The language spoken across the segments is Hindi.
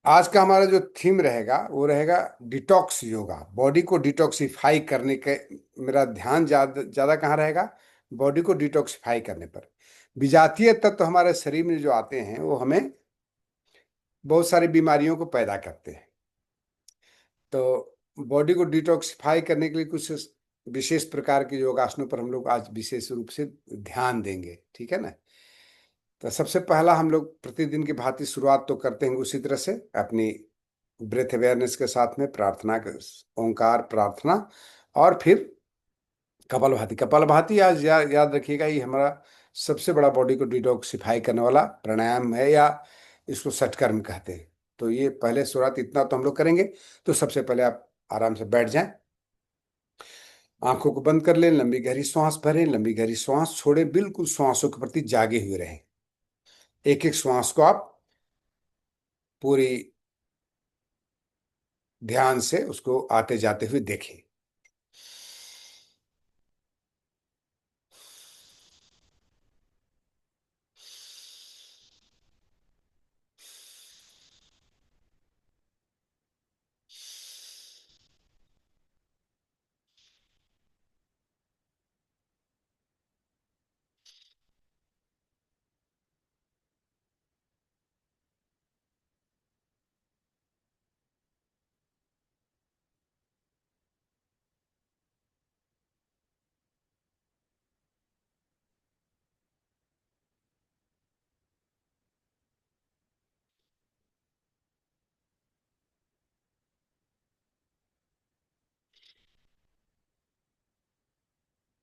आज का हमारा जो थीम रहेगा वो रहेगा डिटॉक्स योगा, बॉडी को डिटॉक्सिफाई करने के। मेरा ध्यान ज्यादा ज्यादा कहाँ रहेगा? बॉडी को डिटॉक्सिफाई करने पर। विजातीय तत्व हमारे शरीर में जो आते हैं वो हमें बहुत सारी बीमारियों को पैदा करते हैं। तो बॉडी को डिटॉक्सिफाई करने के लिए कुछ विशेष प्रकार के योगासनों पर हम लोग आज विशेष रूप से ध्यान देंगे, ठीक है ना? तो सबसे पहला हम लोग प्रतिदिन की भांति शुरुआत तो करते हैं उसी तरह से, अपनी ब्रेथ अवेयरनेस के साथ में प्रार्थना ओंकार प्रार्थना, और फिर कपालभाति। कपालभाति आज याद रखिएगा, ये हमारा सबसे बड़ा बॉडी को डिटॉक्सिफाई करने वाला प्राणायाम है, या इसको षटकर्म कहते हैं। तो ये पहले शुरुआत इतना तो हम लोग करेंगे। तो सबसे पहले आप आराम से बैठ जाएं, आंखों को बंद कर लें, लंबी गहरी सांस भरें, लंबी गहरी सांस छोड़ें, बिल्कुल श्वासों के प्रति जागे हुए रहें। एक एक श्वास को आप पूरी ध्यान से उसको आते जाते हुए देखें।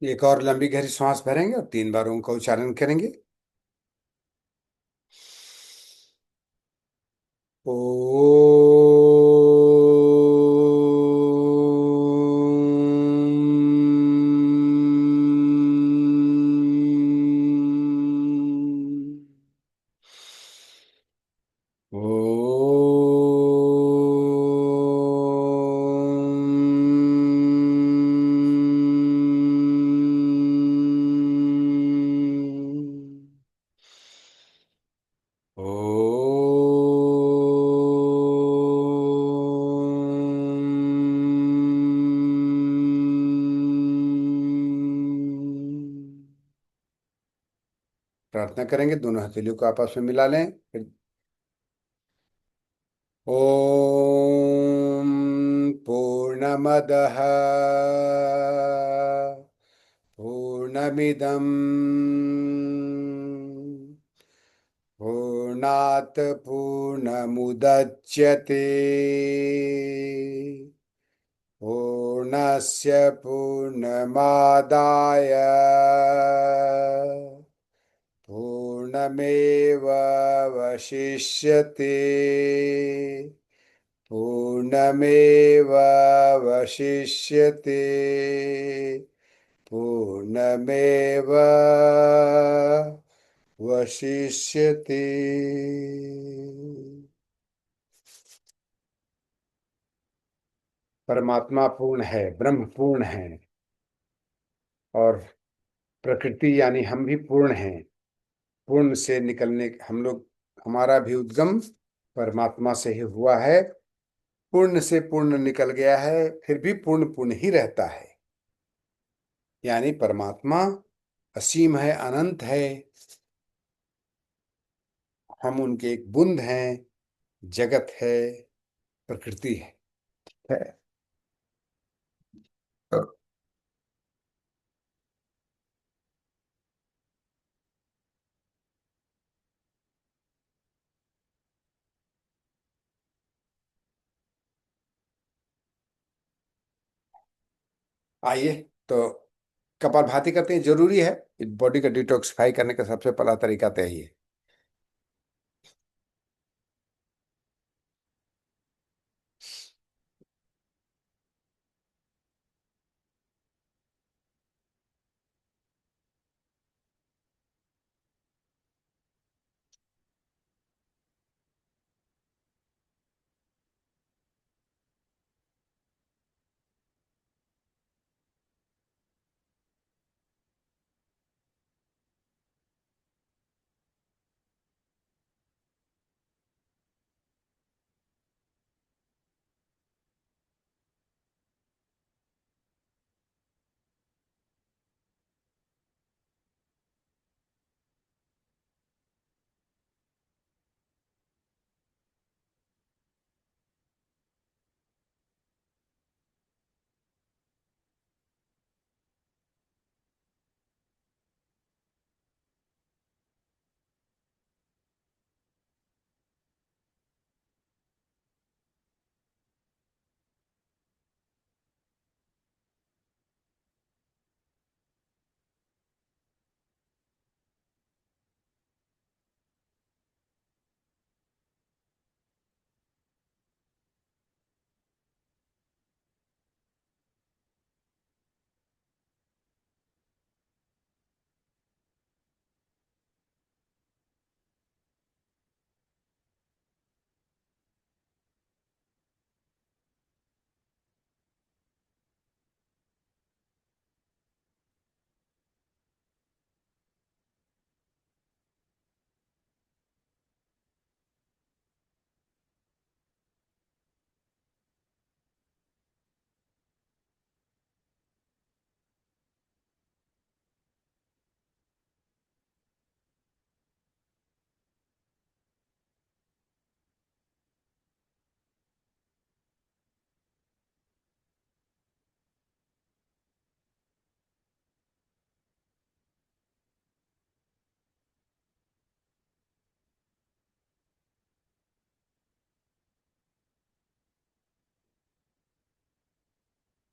एक और लंबी गहरी सांस भरेंगे और 3 बार ओम का उच्चारण करेंगे। ओ। प्रार्थना करेंगे, दोनों हथेलियों को आपस में मिला लें, फिर ओम पूर्णमदः पूर्णमिदं पूर्णात् पूर्णमुदच्यते पूर्णस्य पूर्णमादाय पूर्णमेवावशिष्यते पूर्णमेवावशिष्यते पूर्णमेवावशिष्यते। परमात्मा पूर्ण है, ब्रह्म पूर्ण है, और प्रकृति यानी हम भी पूर्ण हैं। पूर्ण से निकलने हम लोग, हमारा भी उद्गम परमात्मा से ही हुआ है। पूर्ण से पूर्ण निकल गया है, फिर भी पूर्ण पूर्ण ही रहता है। यानी परमात्मा असीम है, अनंत है, हम उनके एक बूंद हैं। जगत है, प्रकृति है। आइए, तो कपालभाति करते हैं, जरूरी है। बॉडी का डिटॉक्सिफाई करने का सबसे पहला तरीका तो यही है।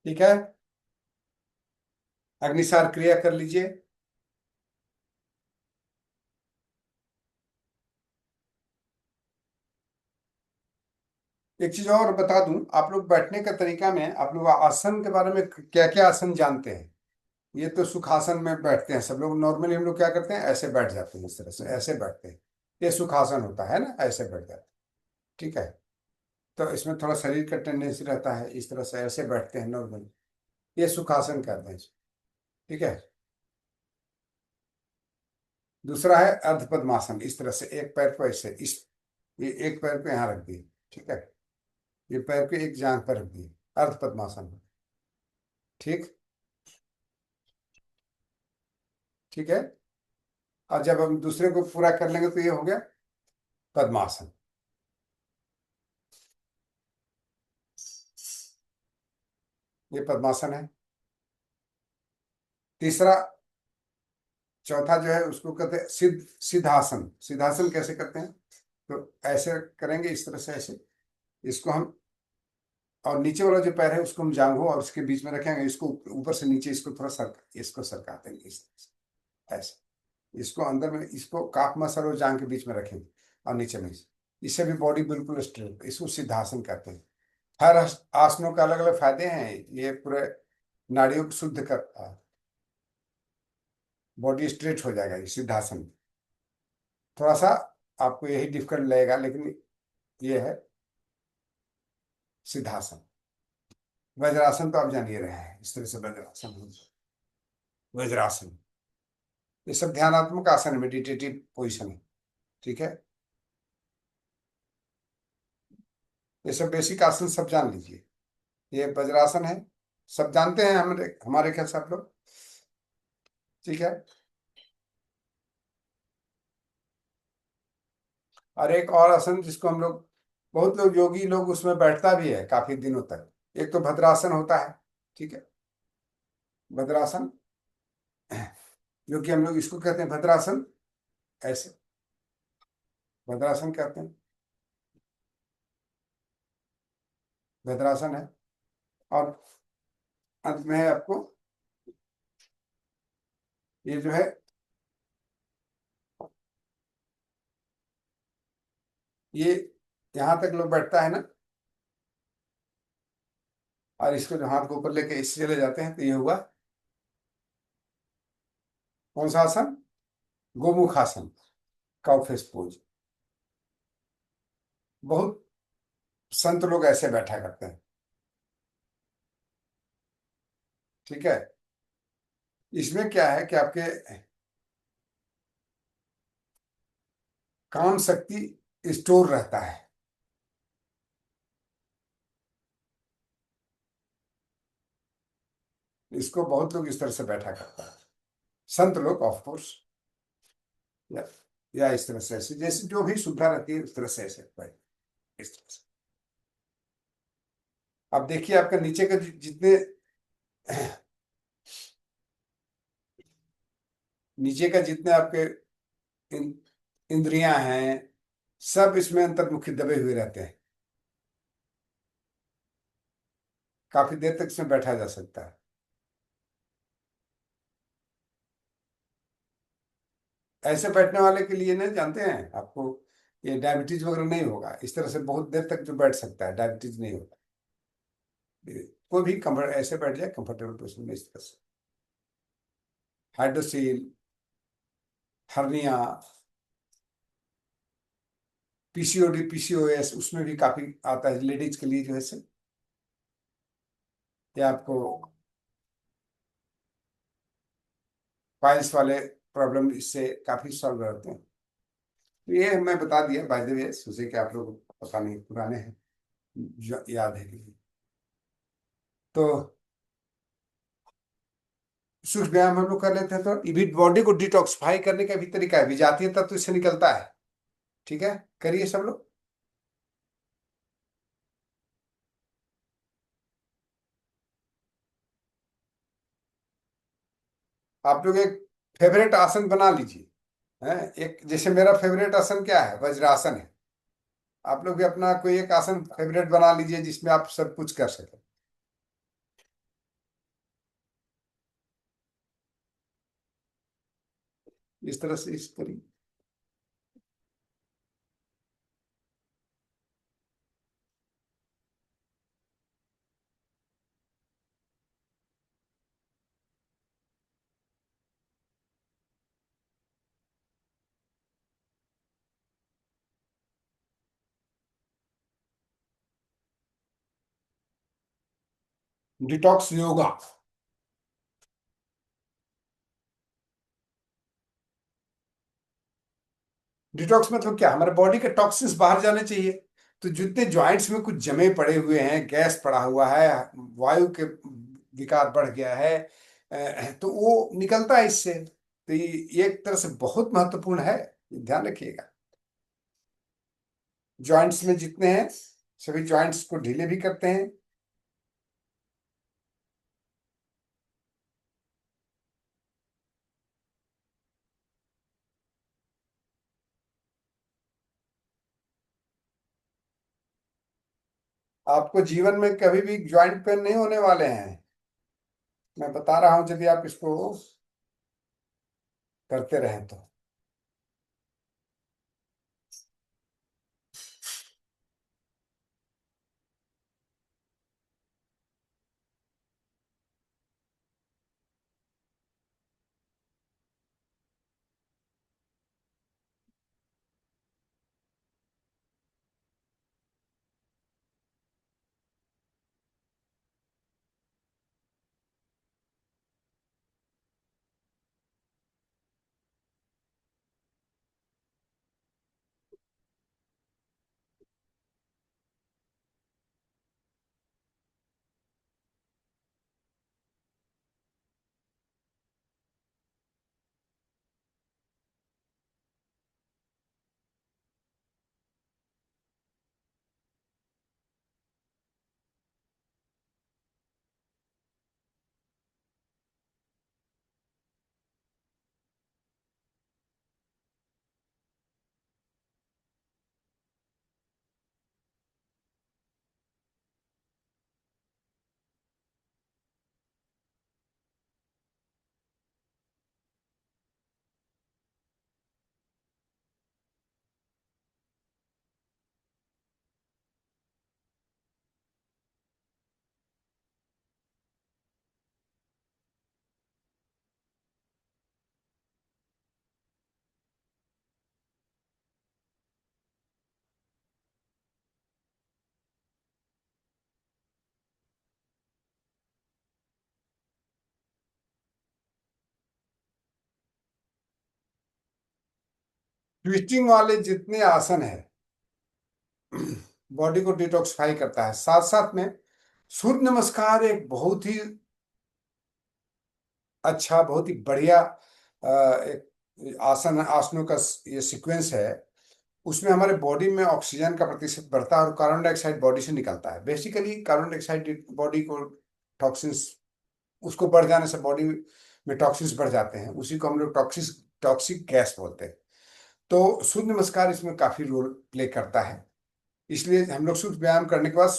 ठीक है। अग्निसार क्रिया कर लीजिए। एक चीज और बता दूं, आप लोग बैठने का तरीका में आप लोग आसन के बारे में क्या क्या आसन जानते हैं? ये तो सुखासन में बैठते हैं सब लोग, नॉर्मली हम लोग क्या करते हैं, ऐसे बैठ जाते हैं, इस तरह से ऐसे बैठते हैं। ये सुखासन होता है ना, ऐसे बैठ जाते हैं। ठीक है। तो इसमें थोड़ा शरीर का टेंडेंसी रहता है, इस तरह से ऐसे बैठते हैं नॉर्मली। ये सुखासन कहते हैं इसको। ठीक है। दूसरा है अर्ध पद्मासन, इस तरह से एक पैर को ऐसे इस, ये एक पैर को यहाँ रख दिए। ठीक है। ये पैर को एक जांघ पर रख दिए, अर्ध पद्मासन। ठीक। ठीक है। और जब हम दूसरे को पूरा कर लेंगे तो ये हो गया पद्मासन। ये पद्मासन है। तीसरा, चौथा जो है उसको कहते हैं सिद्धासन। सिद्धासन कैसे करते हैं? तो ऐसे करेंगे, इस तरह से ऐसे, इसको हम, और नीचे वाला जो पैर है उसको हम जांघों और उसके बीच में रखेंगे, इसको ऊपर से नीचे इसको थोड़ा इसको सरका देंगे, इस तरह से ऐसे। इसको अंदर में, इसको काफ मसल और जांघ के बीच में रखेंगे, और नीचे में इससे भी बॉडी बिल्कुल स्ट्रेट, इसको सिद्धासन कहते हैं। हर आसनों का अलग अलग फायदे हैं, ये पूरे नाड़ियों को शुद्ध करता है, बॉडी स्ट्रेट हो जाएगा ये सिद्धासन। थोड़ा सा आपको यही डिफिकल्ट लगेगा, लेकिन ये है सिद्धासन। वज्रासन तो आप जान ही रहे हैं, इस तरह से वज्रासन वज्रासन, ये सब ध्यानात्मक आसन है, मेडिटेटिव पोजिशन है। ठीक है। ये सब बेसिक आसन सब जान लीजिए। ये वज्रासन है, सब जानते हैं हमारे हमारे ख्याल से आप लोग। ठीक है। और एक और आसन जिसको हम लोग, बहुत लोग योगी लोग उसमें बैठता भी है काफी दिनों तक, एक तो भद्रासन होता है। ठीक है। भद्रासन, जो कि हम लोग इसको कहते हैं भद्रासन, ऐसे भद्रासन कहते हैं, भद्रासन है। और अंत में है आपको ये जो है, ये यहाँ तक लोग बैठता है ना, और इसको जो हाथ को ऊपर लेके इससे चले जाते हैं, तो ये हुआ कौन सा आसन? गोमुख आसन, काउ फेस पोज। बहुत संत लोग ऐसे बैठा करते हैं। ठीक है। इसमें क्या है कि आपके काम शक्ति स्टोर रहता है। इसको बहुत लोग इस तरह से बैठा करता है, संत लोग ऑफ कोर्स, या, या इस तरह से ऐसे, जैसे जो भी सुविधा रहती है उस तरह से ऐसे बैठ, इस तरह से। अब देखिए आपका नीचे का जितने नीचे का जितने आपके इन, इंद्रियां हैं, सब इसमें अंतर्मुखी दबे हुए रहते हैं। काफी देर तक इसमें बैठा जा सकता है। ऐसे बैठने वाले के लिए ना, जानते हैं आपको, ये डायबिटीज वगैरह नहीं होगा, इस तरह से बहुत देर तक जो बैठ सकता है डायबिटीज नहीं होगा। कोई भी कंफर्ट ऐसे बैठ जाए कंफर्टेबल पोजिशन में, इस तरह से। हाइड्रोसील, हर्निया, पीसीओडी, पीसीओएस, उसमें भी काफी आता है लेडीज के लिए जो है से, ये आपको पाइल्स वाले प्रॉब्लम इससे काफी सॉल्व रहते हैं। तो ये मैं बता दिया बाय द वे, सोचे कि आप लोग पता नहीं पुराने हैं, याद है कि नहीं। तो सूक्ष्म व्यायाम हम लोग कर लेते हैं, तो ये भी बॉडी को डिटॉक्सिफाई करने का भी तरीका है, विजातीय तत्व इससे निकलता है। ठीक है। करिए सब लोग। आप लोग एक फेवरेट आसन बना लीजिए। है एक, जैसे मेरा फेवरेट आसन क्या है, वज्रासन है। आप लोग भी अपना कोई एक आसन फेवरेट बना लीजिए जिसमें आप सब कुछ कर सकें। इस तरह से इस करिए। डिटॉक्स योगा। डिटॉक्स मतलब क्या, हमारे बॉडी के टॉक्सिन्स बाहर जाने चाहिए। तो जितने जॉइंट्स में कुछ जमे पड़े हुए हैं, गैस पड़ा हुआ है, वायु के विकार बढ़ गया है, तो वो निकलता है इससे। तो ये एक तरह से बहुत महत्वपूर्ण है, ध्यान रखिएगा। जॉइंट्स में जितने हैं, सभी जॉइंट्स को ढीले भी करते हैं। आपको जीवन में कभी भी ज्वाइंट पेन नहीं होने वाले हैं, मैं बता रहा हूं, यदि आप इसको करते रहें तो। ट्विस्टिंग वाले जितने आसन है, बॉडी को डिटॉक्सिफाई करता है। साथ साथ में सूर्य नमस्कार एक बहुत ही अच्छा, बहुत ही बढ़िया एक आसनों का ये सीक्वेंस है। उसमें हमारे बॉडी में ऑक्सीजन का प्रतिशत बढ़ता है और कार्बन डाइऑक्साइड बॉडी से निकलता है। बेसिकली कार्बन डाइऑक्साइड बॉडी को टॉक्सिन्स, उसको बढ़ जाने से बॉडी में टॉक्सिन्स बढ़ जाते हैं, उसी को हम लोग टॉक्सिक गैस बोलते हैं। तो सूर्य नमस्कार इसमें काफी रोल प्ले करता है। इसलिए हम लोग सूर्य व्यायाम करने के बाद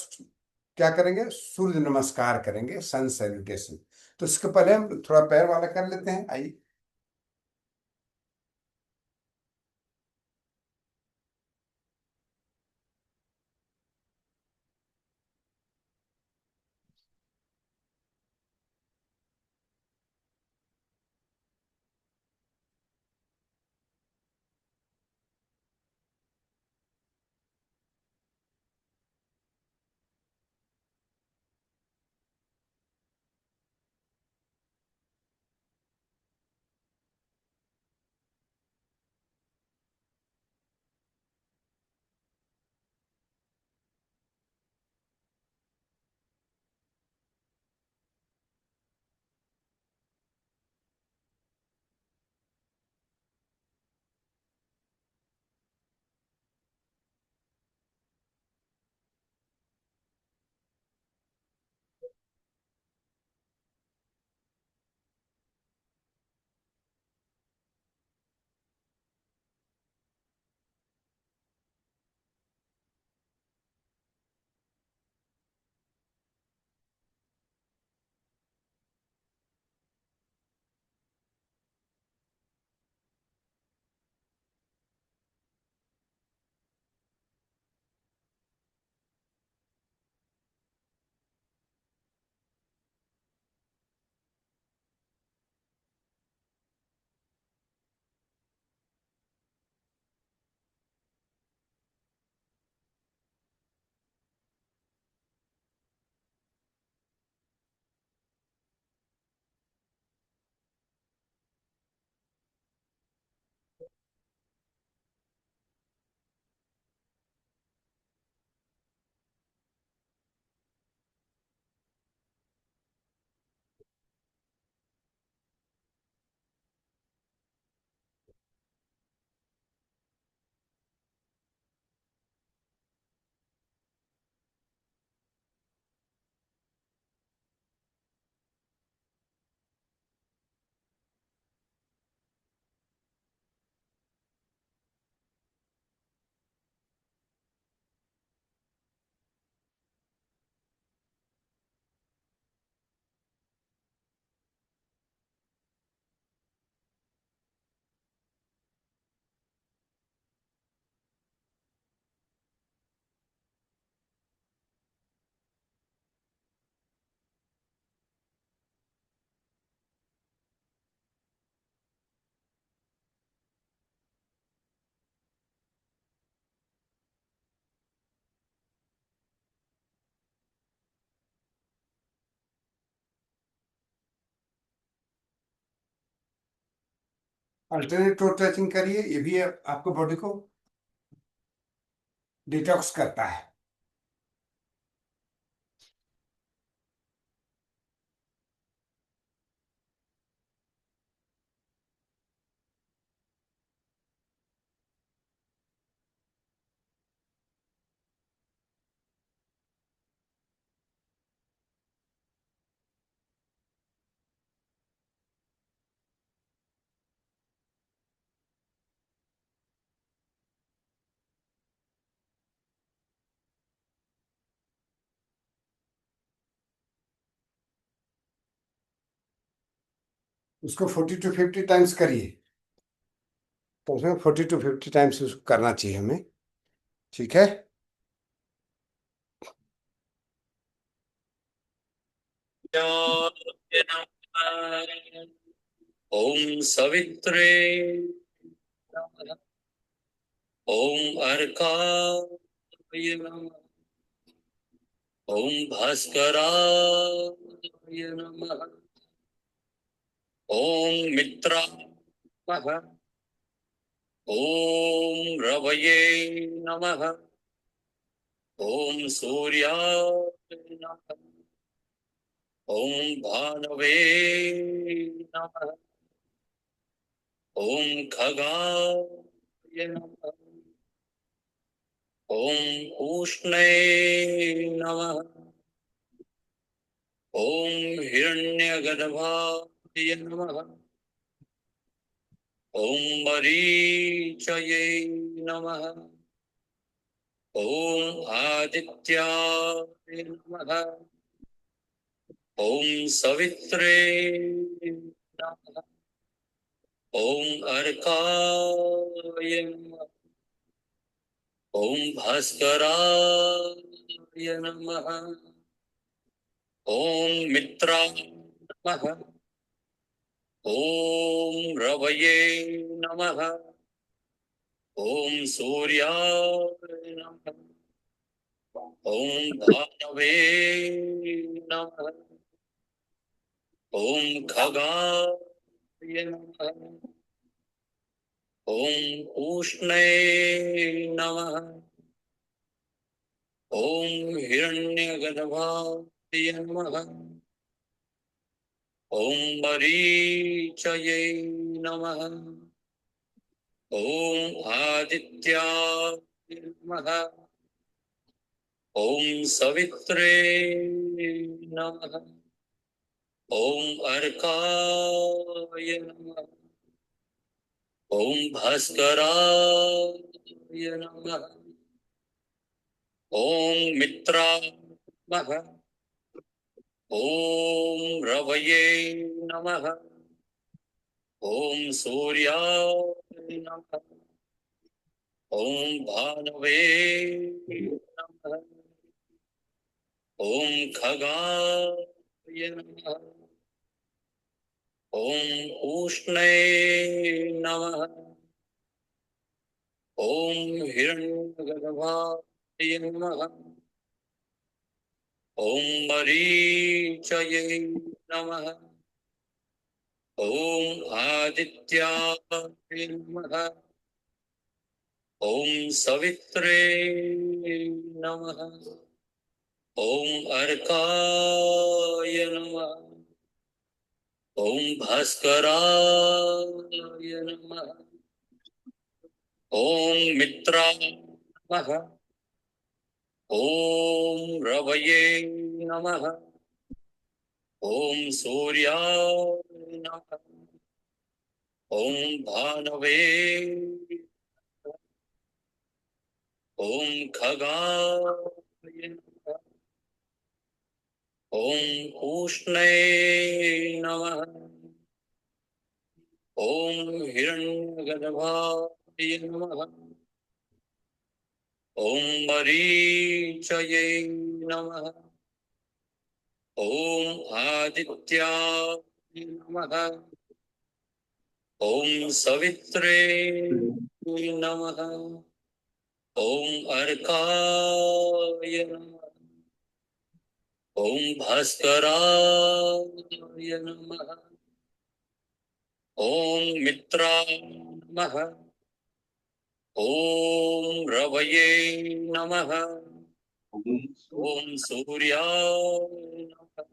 क्या करेंगे, सूर्य नमस्कार करेंगे, सन सैल्यूटेशन। तो इसके पहले हम थोड़ा पैर वाला कर लेते हैं, आइए। अल्टरनेट टो स्ट्रेचिंग करिए, ये भी आपको बॉडी को डिटॉक्स करता है। उसको 40 to 50 टाइम्स करिए। तो उसमें 40 to 50 टाइम्स उसको करना चाहिए हमें। ठीक है। ओम सवित्रे नमः। ओम अर्काय नमः। ओम भास्कराय नमः। ओम मित्राय नमः। ओम रवये नमः। ओम सूर्याय नमः। ओम भानवे नमः। ओम खगाय नमः। ओम उष्णे नमः। ओम हिरण्यगर्भाय नमः। ओम मरीचये नमः। ओम आदित्याय नमः। ओम सवित्रे नमः। ओम अर्काय नमः। ओम भास्कराय नमः। ओम मित्राय नमः। ओम रवये नमः। ओम सूर्याय नमः। ओम भानवे नमः। ओम खगाय नमः। ओम उष्णे नमः। ओम हिरण्यगर्भाय नमः। ओम मरीचये नमः। ओम आदित्याय नमः। ओम सवित्रे नमः। ओम अर्काय नमः। ओम भास्कराय नमः। ओम मित्राय नमः। ओम रवये नमः। ओम सूर्याय नमः। ओम भानवे नमः। ओम खगाय नमः। ओम उष्णे नमः। ओम हिरण्यगर्भाय नमः। ओम मरीचये नमः। ओम आदित्याय नमः। ओम सवित्रे नमः। ओम अर्काय नमः। ओम भास्कराय नमः। ओम मित्राय नमः। ओम रवये नमः। ओम सूर्याय नमः। ओम भानवे ओम खगाय नमः। ओम उष्णे नमः। ओम हिरण्यगर्भाय नमः। ओम मरीचये नमः। ओम आदित्याय नमः। ओम सवित्रे नमः। ओम अर्काय नमः। ओम भास्कराय नमः। ओम मित्राय नमः। ओम रवये नमः। ओम सूर्याय नमः।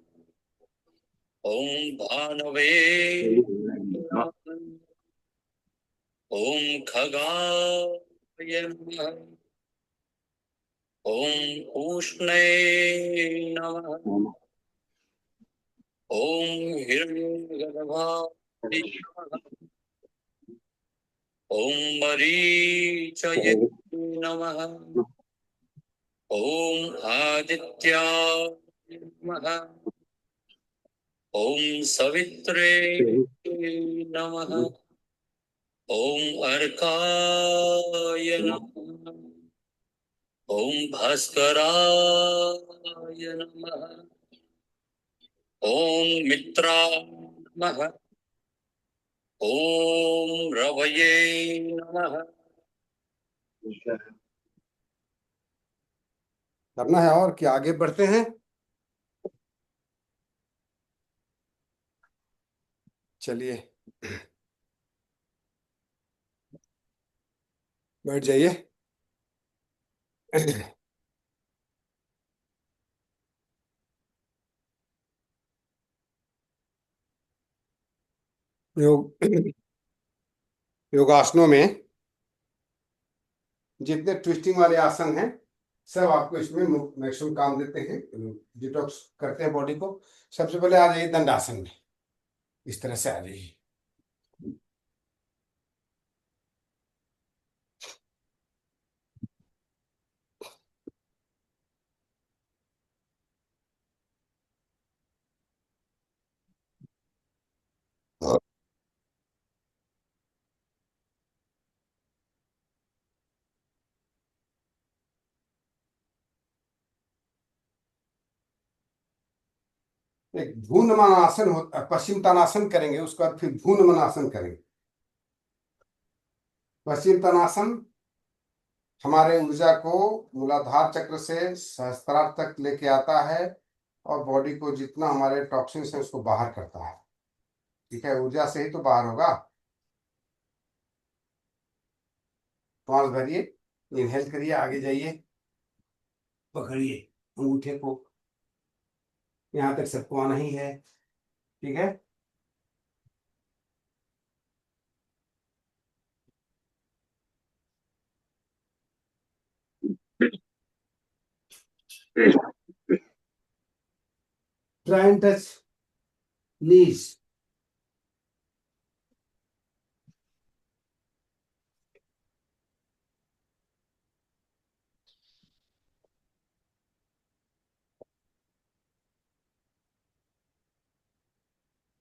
ओम भानवे नमः। ओम खगाय नमः। ओम उष्णे नमः। ओम हिरण्यगर्भाय नमः। ओम मरीचये नमः। ओम आदित्याय नमः। ओम सवित्रे नमः। ओम अर्काय नमः। ओम भास्कराय नमः। ओम मित्राय नमः। ओम रवये नमः। करना है और क्या, आगे बढ़ते हैं। चलिए, बैठ जाइए। योग योगासनों में जितने ट्विस्टिंग वाले आसन हैं, सब आपको इसमें मैक्सिमम काम देते हैं, डिटॉक्स करते हैं बॉडी को। सबसे पहले आ जाइए दंडासन में, इस तरह से आ जाइए। एक भ्रूणमनासन पश्चिम तानासन करेंगे, उसके बाद फिर भ्रूणमनासन करेंगे। पश्चिम तानासन हमारे ऊर्जा को मूलाधार चक्र से सहस्त्रार तक लेके आता है, और बॉडी को जितना हमारे टॉक्सिन्स है उसको बाहर करता है। ठीक है, ऊर्जा से ही तो बाहर होगा। श्वास भरिए, इनहेल करिए, आगे जाइए, पकड़िए अंगूठे को, यहाँ तक सबको आना ही है। ठीक है, ट्राई एंड टच नीज।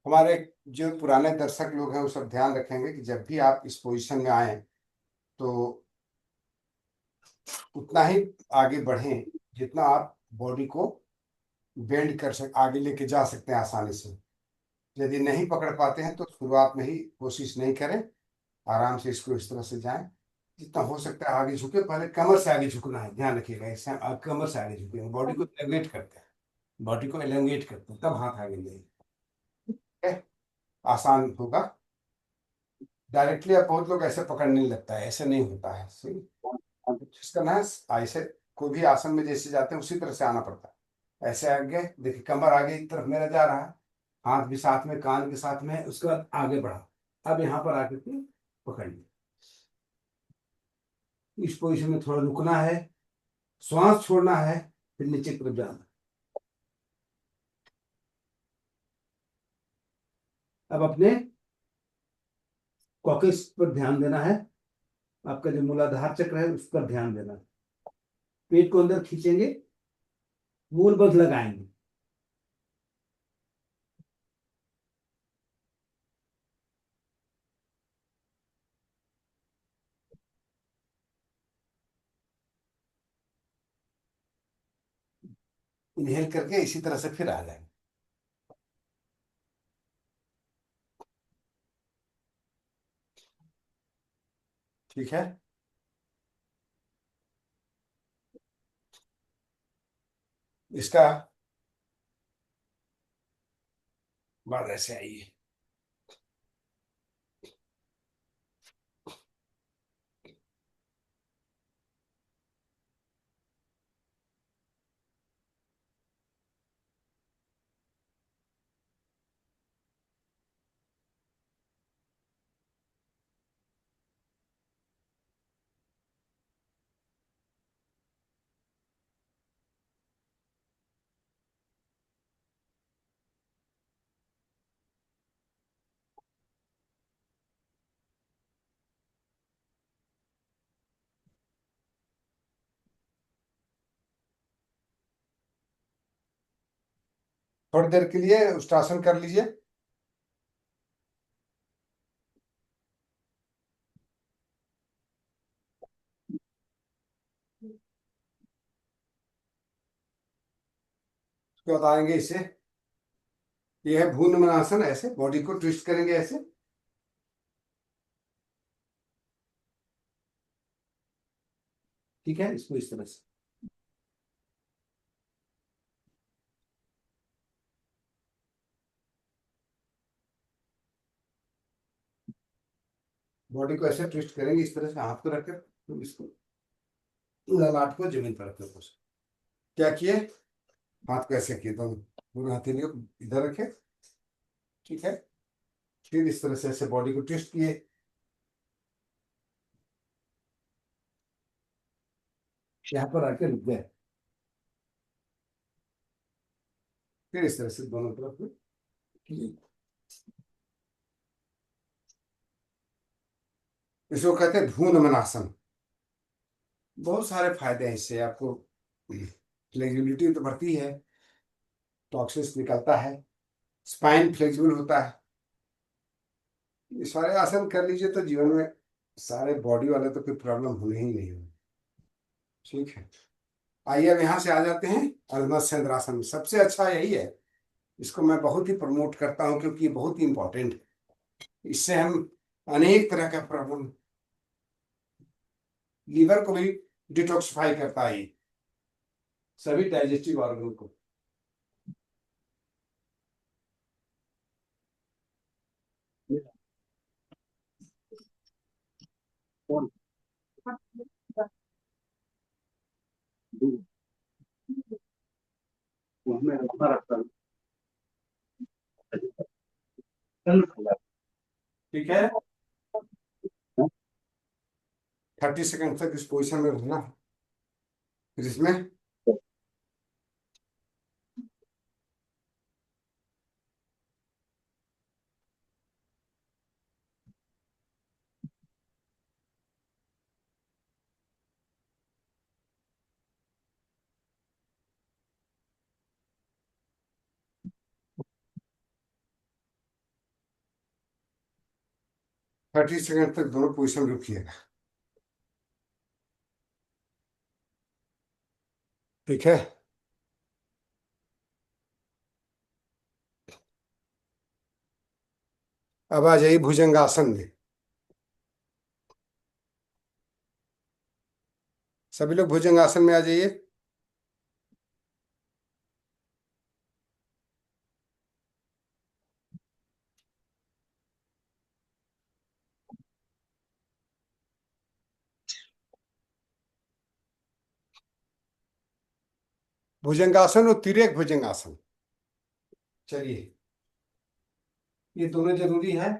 हमारे जो पुराने दर्शक लोग हैं वो सब ध्यान रखेंगे कि जब भी आप इस पोजीशन में आए तो उतना ही आगे बढ़ें जितना आप बॉडी को बेंड कर सक आगे लेके जा सकते हैं आसानी से। यदि नहीं पकड़ पाते हैं तो शुरुआत में ही कोशिश नहीं करें, आराम से इसको इस तरह से जाएं। जितना हो सकता है आगे झुके, पहले कमर से आगे झुकना है, ध्यान रखिएगा। इससे आप कमर से आगे झुकेंगे, बॉडी को एलिवेट करते हैं, बॉडी को एलिवेट करते हैं, तब हाथ आगे ले। ठीक है, आसान होगा। डायरेक्टली आप, बहुत लोग ऐसे पकड़ने लगता है, ऐसे नहीं होता है। सही, कोशिश करना है ऐसे, कोई भी आसन में जैसे जाते हैं उसी तरह से आना पड़ता है। ऐसे आगे देखिए, कमर आगे की तरफ मेरा जा रहा है, हाथ भी साथ में, कान के साथ में, उसके बाद आगे बढ़ा। अब यहाँ पर आकर के पकड़िए, इस पोजीशन में थोड़ा रुकना है, श्वास छोड़ना है, फिर नीचे की तरफ जाना। अब अपने कॉकस पर ध्यान देना है, आपका जो मूलाधार चक्र है उस पर ध्यान देना है। पेट को अंदर खींचेंगे, मूल बंध लगाएंगे। इनहेल करके इसी तरह से फिर आ जाएंगे। ठीक है, इसका बाद ऐसे आइए। थोड़ी देर के लिए उष्ट्रासन कर लीजिए। उसके बाद आएंगे इसे, ये है भूनमनासन, ऐसे बॉडी को ट्विस्ट करेंगे ऐसे। ठीक है, इसको इस तरह से। बॉडी को ऐसे ट्विस्ट करेंगे इस तरह से, हाथ को रखकर तो इसको ललाट को जमीन पर रखकर बस। क्या किए, हाथ को ऐसे किए, दोनों दोनों हथेलियों को इधर रखे। ठीक है, फिर इस तरह से ऐसे बॉडी को ट्विस्ट किए। यहाँ पर आके रुक गए। फिर इस तरह से दोनों तरफ में किए। इसको कहते हैं भ्रूण। बहुत सारे फायदे हैं इससे आपको। फ्लेक्सिबिलिटी तो बढ़ती है, टॉक्सिन्स निकलता है, स्पाइन फ्लेक्सिबल होता है। ये सारे आसन कर लीजिए तो जीवन में सारे बॉडी वाले तो कोई प्रॉब्लम होने ही नहीं होगी। ठीक है, आइए अब यहाँ से आ जाते हैं अर्धमत्स्येंद्रासन में। सबसे अच्छा यही है, इसको मैं बहुत ही प्रमोट करता हूँ क्योंकि ये बहुत ही इंपॉर्टेंट है। इससे हम अनेक तरह का प्रॉब्लम, लीवर को भी डिटॉक्सिफाई करता है ये, सभी डाइजेस्टिव ऑर्गन को। कौन? उसमें अपना रखता हूँ। ठीक है, 30 सेकंड तक इस पोजिशन में रहना है। फिर इसमें 30 सेकंड तक दोनों पोजिशन में रुकिएगा। ठीक है, अब आ जाइए भुजंगासन में। सभी लोग भुजंगासन में आ जाइए। भुजंगासन और तिर्यक भुजंगासन, चलिए, ये दोनों जरूरी है।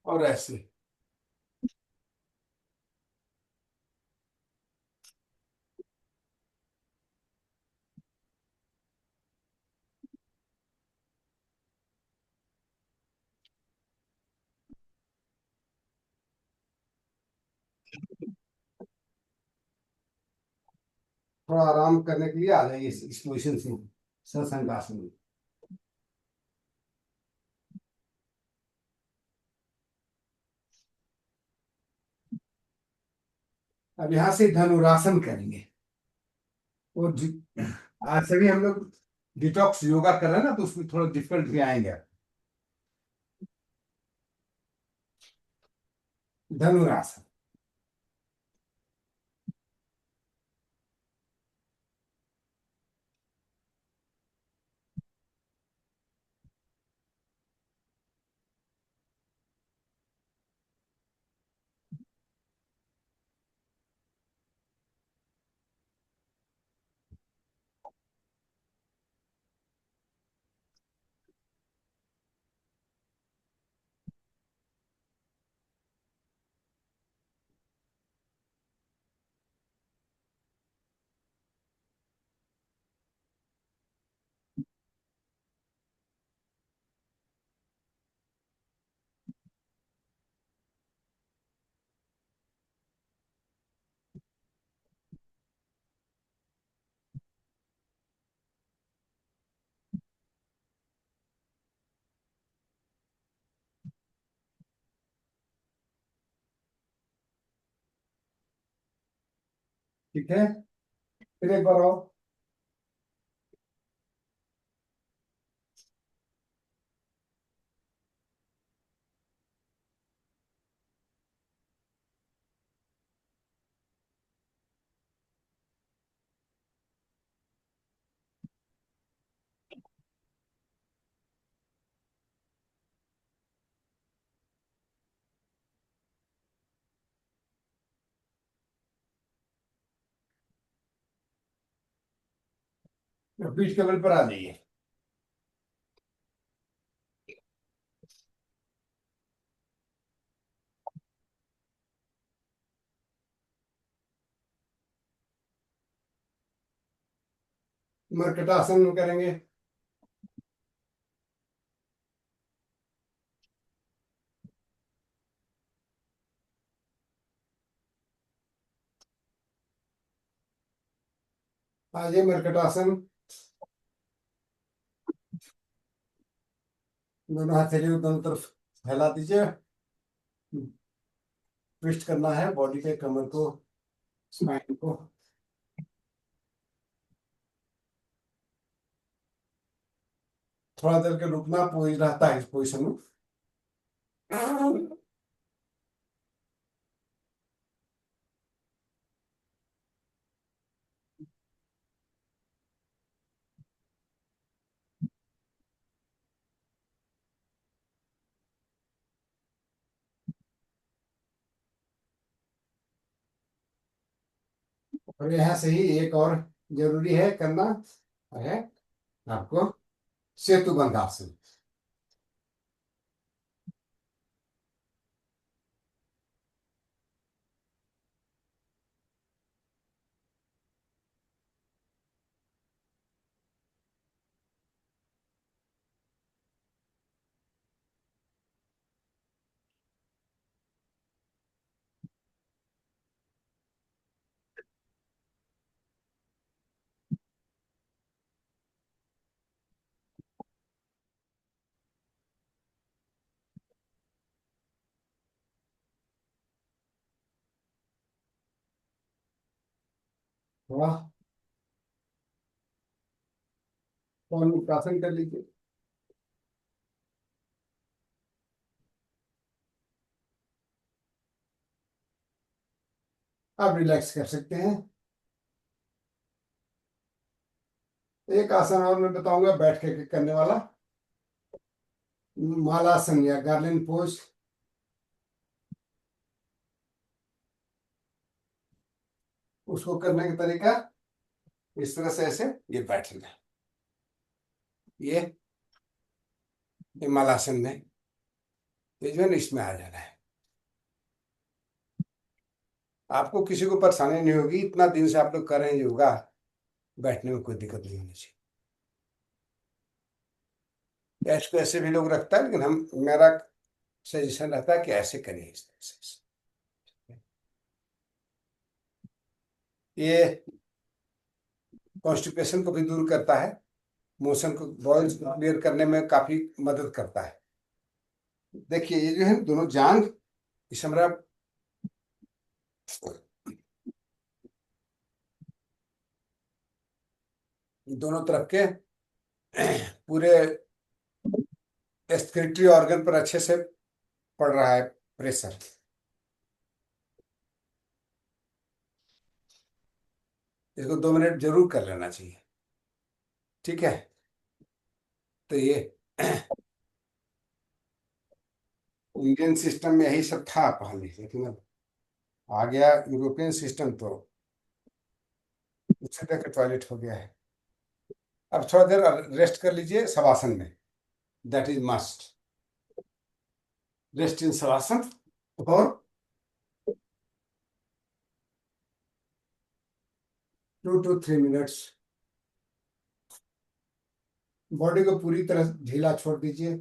और ऐसे थोड़ा आराम करने के लिए आ जाइए इस पोजिशन से, सशंकासन में। अब यहाँ से धनुरासन करेंगे। और आज से भी हम लोग डिटॉक्स योगा कर रहे हैं ना, तो उसमें थोड़ा डिफिकल्ट भी आएंगे। धनुरासन। ठीक है, फिर एक बार और। बीच कमर पर आ जाइए। मर्कटासन में करेंगे। आ जाइए मर्कटासन। दोनों हथेली को दोनों तरफ फैला दीजिए। ट्विस्ट करना है बॉडी के, कमर को, स्पाइन को। थोड़ा देर के रुकना, पोज रहता है इस पोजिशन में। और यहाँ से ही एक और जरूरी है करना है आपको, सेतु बंधासन। वाह, कौन आसन कर लीजिए। आप रिलैक्स कर सकते हैं। एक आसन और मैं बताऊंगा बैठ के करने वाला, मालासन या गार्लिन पोज। उसको करने का तरीका इस तरह से, ऐसे ये बैठना, ये ये मालासन में, ये जो है ना इसमें आ जाना है। आपको किसी को परेशानी नहीं होगी, इतना दिन से आप लोग कर रहे हैं योगा, बैठने में कोई दिक्कत नहीं होनी चाहिए। या इसको ऐसे भी लोग रखता है, लेकिन हम, मेरा सजेशन रहता है कि ऐसे करिए, इस तरह से। ये कॉन्स्टिपेशन को भी दूर करता है, मोशन को, बॉयल्स को क्लियर करने में काफी मदद करता है। देखिए ये जो है दोनों जांग, इस हमारा दोनों तरफ के पूरे एक्सक्रीटरी ऑर्गन पर अच्छे से पड़ रहा है प्रेशर। इसको 2 मिनट जरूर कर लेना चाहिए। ठीक है, तो ये इंडियन सिस्टम में यही सब था पहले, लेकिन अब आ गया यूरोपियन सिस्टम, तो उससे तक टॉयलेट हो गया है। अब थोड़ा देर रेस्ट कर लीजिए शवासन में, that is must. Rest in shavasana for 2 to 3 minutes. Body को पूरी तरह ढीला छोड़ दीजिए।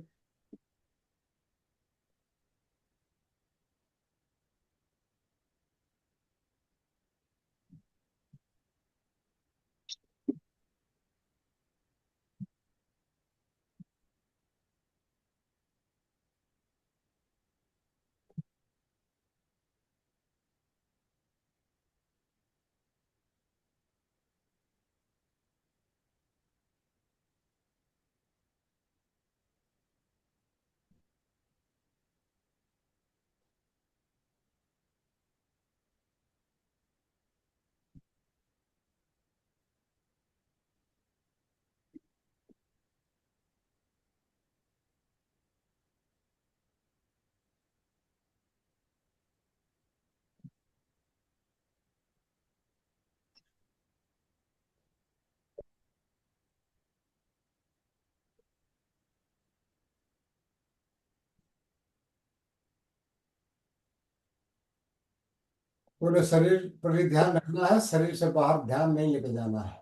पूरे शरीर पर ही ध्यान रखना है, शरीर से बाहर ध्यान नहीं लेके जाना है।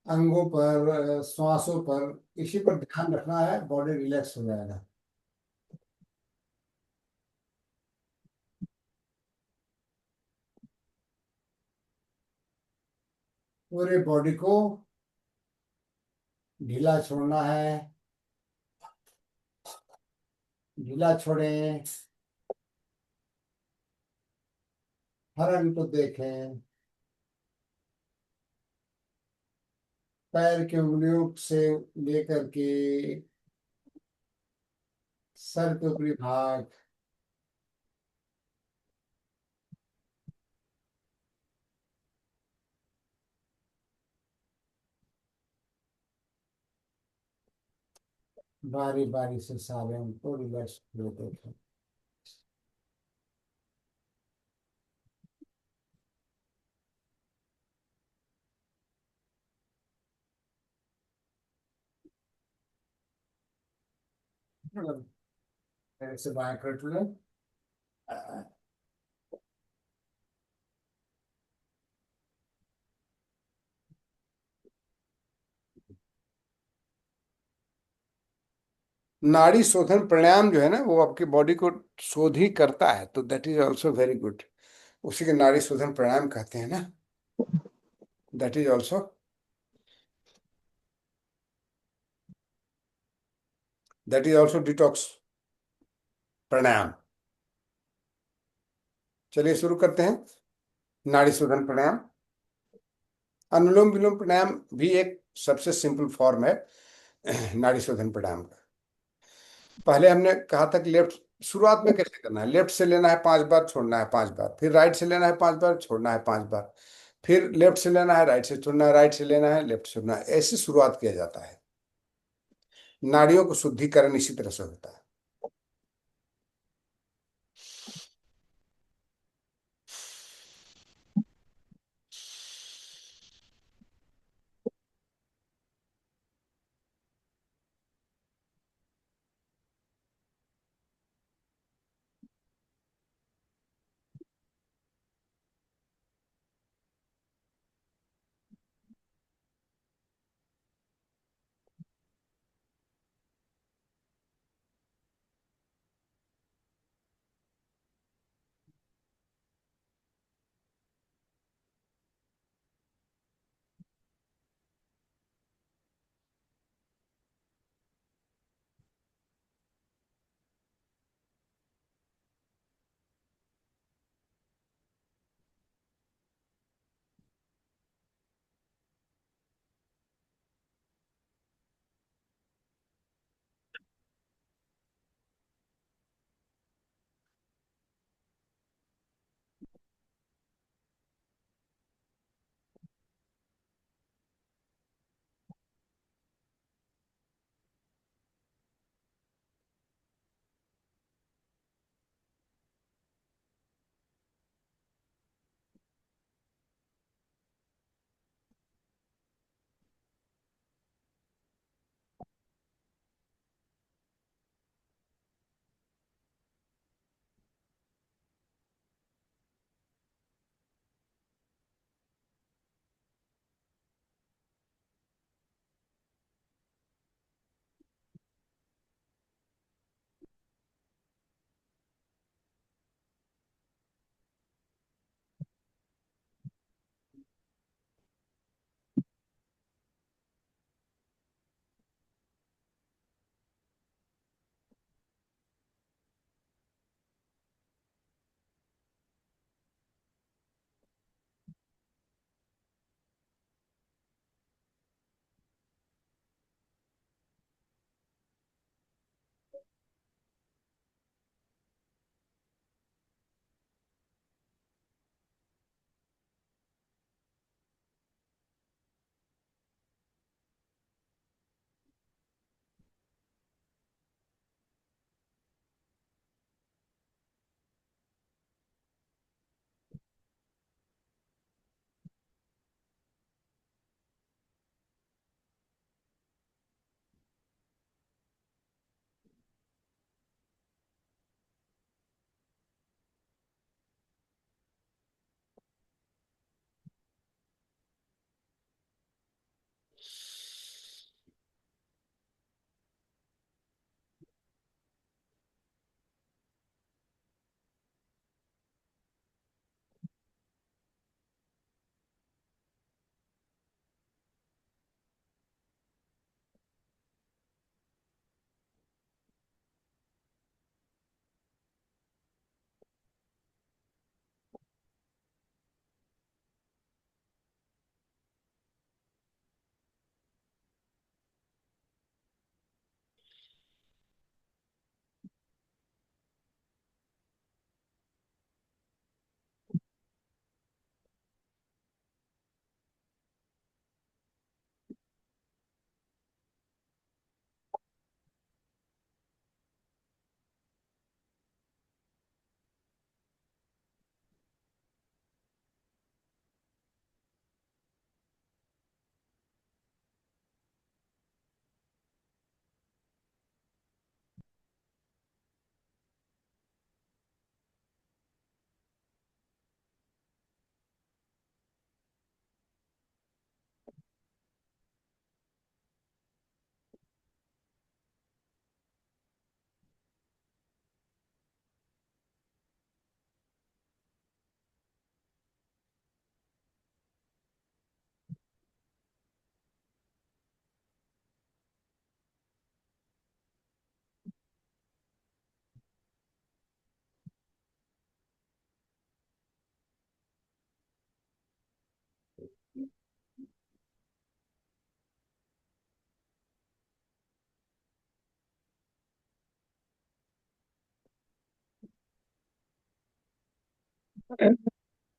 अंगों पर, श्वासों पर, इसी पर ध्यान रखना है, बॉडी रिलैक्स हो जाएगा। पूरे बॉडी को ढीला छोड़ना है। ढीला छोड़ें। हर अंग को देखें। पैर की उंगलियों से लेकर के सर के ऊपरी भाग। बारी बारी से सारे अंग को रिलैक्स हुए देखें। मतलब ऐसे बाएं कर लें। नाड़ी शोधन प्राणायाम जो है ना, वो आपकी बॉडी को शोध ही करता है, तो that is also very good. उसी के नाड़ी शोधन प्राणायाम कहते हैं ना। That is also, that is also detox pranayama. चलिए शुरू करते हैं। नाड़ी शोधन प्राणायाम। अनुलोम विलोम प्राणायाम भी एक सबसे सिंपल फॉर्म है नाड़ी शोधन प्राणायाम का। पहले हमने कहा था कि लेफ्ट, शुरुआत में कैसे करना है। लेफ्ट से लेना है 5 बार, छोड़ना है 5 बार, फिर राइट से लेना है 5 बार, छोड़ना है 5 बार, फिर लेफ्ट से लेना है, राइट से छोड़ना है, राइट से लेना है, लेफ्ट से छोड़ना है। ऐसे शुरुआत किया जाता है। नाड़ियों को शुद्धिकरण इसी तरह से होता है।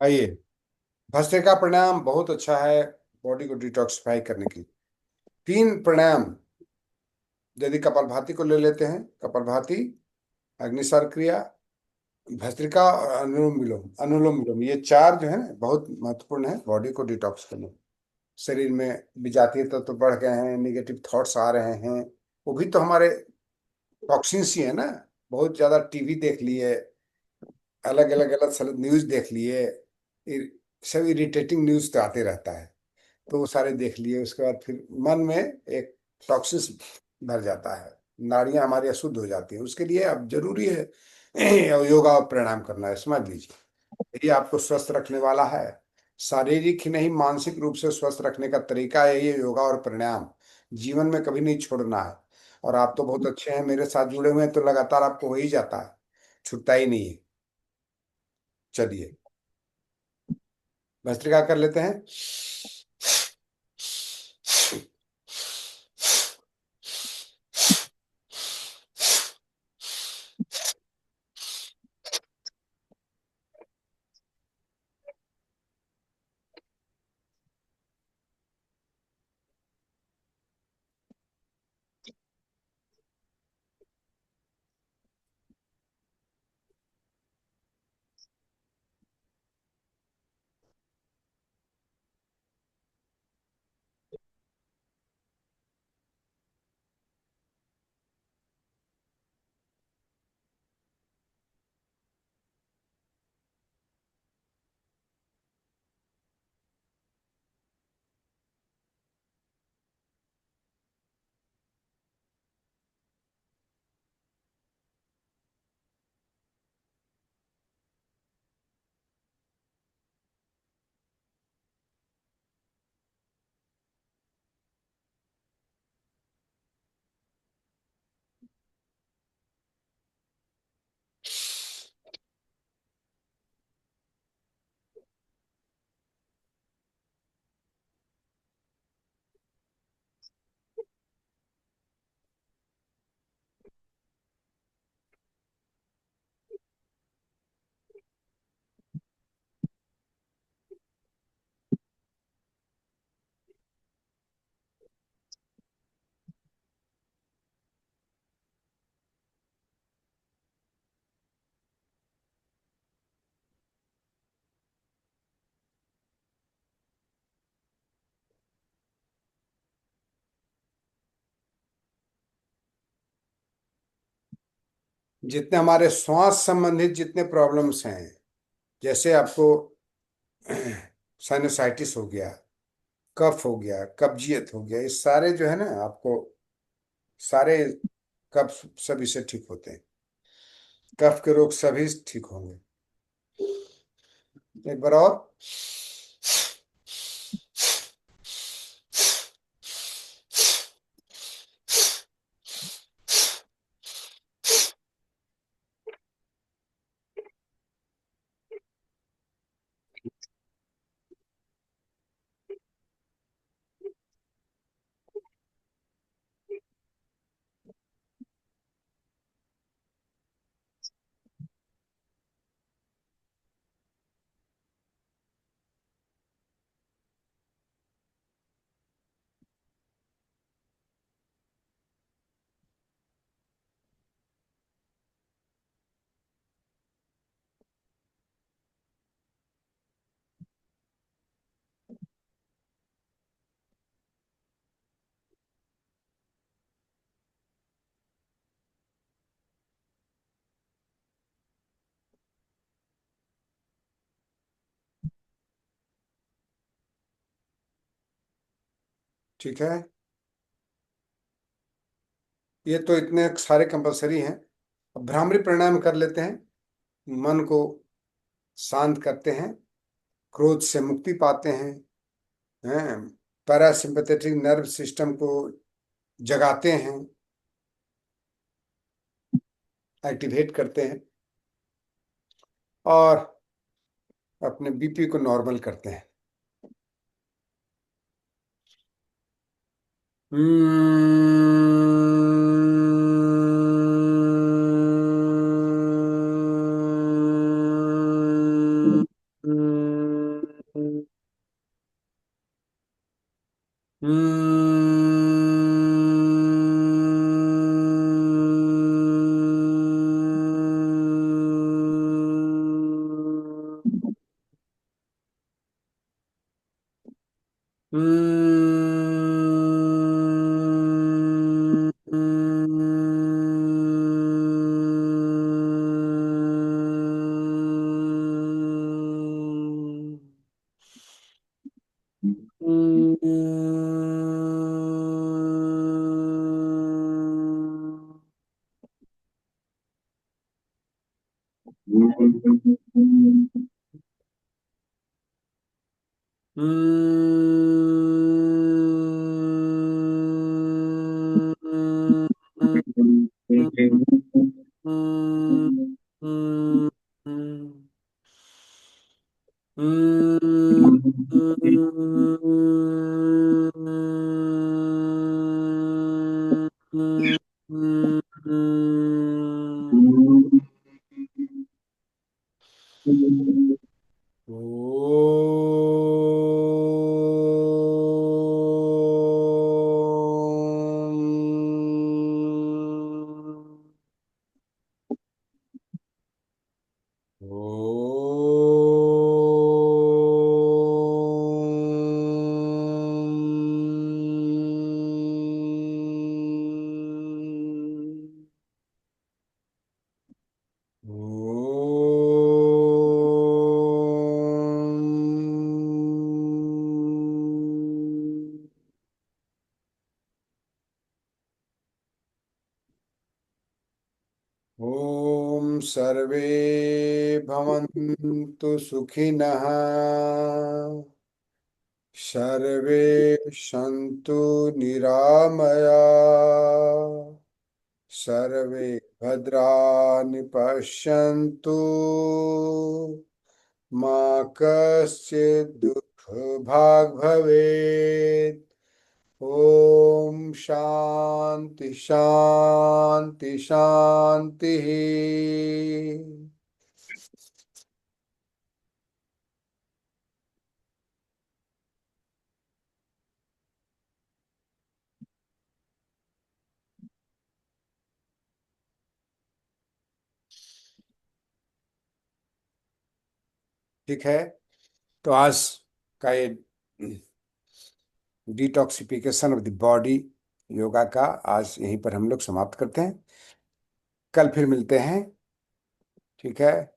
आइए, भस्त्रिका प्राणायाम बहुत अच्छा है बॉडी को डिटॉक्सिफाई करने के लिए। 3 प्राणायाम, यदि कपालभाति को ले लेते हैं, कपालभाति, अग्निसार क्रिया, भस्त्रिका और अनुलोम विलोम, अनुलोम विलोम, ये 4 जो है ना बहुत महत्वपूर्ण है बॉडी को डिटॉक्स करने में। शरीर में विजातीय तत्व तो बढ़ गए हैं, निगेटिव थॉट्स आ रहे हैं, वो भी तो हमारे टॉक्सिन्स ही है ना। बहुत ज्यादा टीवी देख लिए, अलग अलग अलग सलग न्यूज देख लिए, सब इरिटेटिंग न्यूज तो आते रहता है, तो वो सारे देख लिए, उसके बाद फिर मन में एक टॉक्सिस भर जाता है, नाड़ियां हमारी अशुद्ध हो जाती हैं। उसके लिए अब जरूरी है योगा और प्राणायाम करना है, समझ लीजिए। ये आपको स्वस्थ रखने वाला है, शारीरिक ही नहीं मानसिक रूप से स्वस्थ रखने का तरीका है ये योगा और प्राणायाम। जीवन में कभी नहीं छोड़ना है। और आप तो बहुत अच्छे हैं, मेरे साथ जुड़े हुए हैं, तो लगातार आपको हो ही जाता है, छूटता ही नहीं है। चलिए, भस्त्रिका कर लेते हैं। जितने हमारे श्वास संबंधित जितने प्रॉब्लम्स हैं, जैसे आपको साइनसाइटिस हो गया, कफ हो गया, कब्जियत हो गया, ये सारे जो है ना आपको, सारे कफ सभी से ठीक होते हैं। कफ के रोग सभी ठीक होंगे। एक बार और। ठीक है, ये तो इतने सारे कंपलसरी हैं। अब भ्रामरी प्राणायाम कर लेते हैं, मन को शांत करते हैं, क्रोध से मुक्ति पाते हैं, पैरासिम्पथेटिक नर्व सिस्टम को जगाते हैं, एक्टिवेट करते हैं, और अपने बीपी को नॉर्मल करते हैं। ॐ सर्वे भवन्तु सुखिनः सर्वे सन्तु निरामया सर्वे भद्राणि पश्यन्तु मा कश्चित् दुःखभाग् भवेत्। ओम शांति शांति शांति। ठीक है, तो आज का ये detoxification of the body yoga का आज यहीं पर हम लोग समाप्त करते हैं। कल फिर मिलते हैं। ठीक है।